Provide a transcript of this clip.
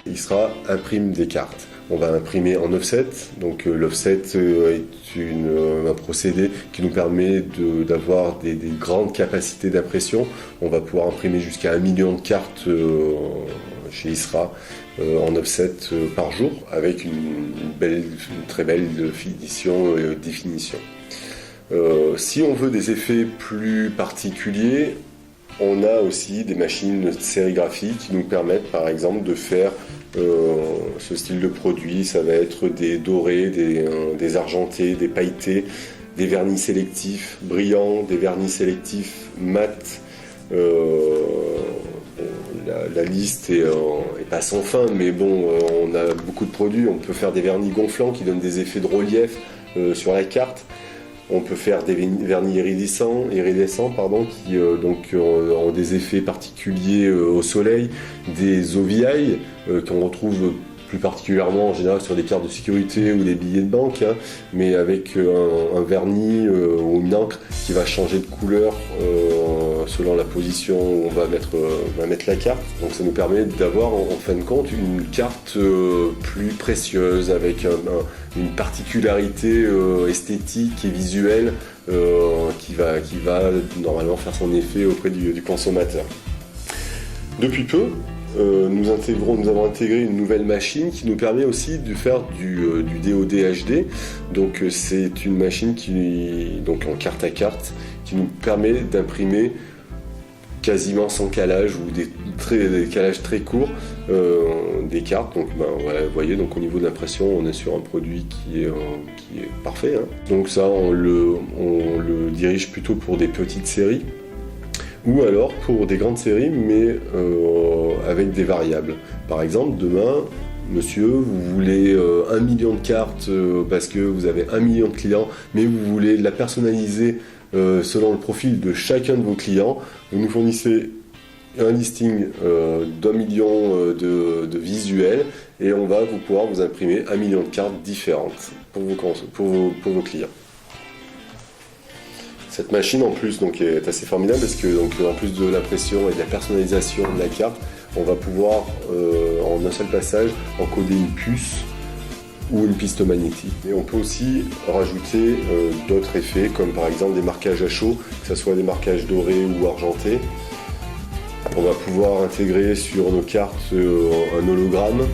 ISRA imprime des cartes. On va imprimer en offset, donc l'offset est un procédé qui nous permet d'avoir des grandes capacités d'impression. On va pouvoir imprimer jusqu'à 1 million de cartes chez ISRA en offset par jour, avec une très belle définition. Si on veut des effets plus particuliers, on a aussi des machines sérigraphiques qui nous permettent par exemple de faire ce style de produit. Ça va être des dorés, des argentés, des pailletés, des vernis sélectifs brillants, des vernis sélectifs mat. La liste est pas sans fin, mais bon, on a beaucoup de produits. On peut faire des vernis gonflants qui donnent des effets de relief sur la carte. On peut faire des vernis iridescents qui ont des effets particuliers au soleil, des OVI qu'on retrouve plus particulièrement en général sur des cartes de sécurité ou des billets de banque, mais avec un vernis ou une encre qui va changer de couleur selon la position où on va mettre la carte. Donc ça nous permet d'avoir en fin de compte une carte plus précieuse avec une particularité esthétique et visuelle qui va normalement faire son effet auprès du consommateur. Depuis peu, nous avons intégré une nouvelle machine qui nous permet aussi de faire du DOD HD. Donc c'est une machine donc en carte à carte qui nous permet d'imprimer quasiment sans calage ou des calages très courts des cartes. Donc voilà, vous voyez, donc au niveau de l'impression, on est sur un produit qui est parfait. Donc ça, on le dirige plutôt pour des petites séries, ou alors pour des grandes séries, mais avec des variables. Par exemple, demain, monsieur, vous voulez 1 million de cartes parce que vous avez 1 million de clients, mais vous voulez la personnaliser selon le profil de chacun de vos clients. Vous nous fournissez un listing d'1 million de visuels et on va pouvoir vous imprimer 1 million de cartes différentes pour vos clients. Cette machine en plus est assez formidable parce que en plus de l'impression et de la personnalisation de la carte, on va pouvoir en un seul passage encoder une puce ou une piste magnétique. Et on peut aussi rajouter d'autres effets comme par exemple des marquages à chaud, que ce soit des marquages dorés ou argentés. On va pouvoir intégrer sur nos cartes un hologramme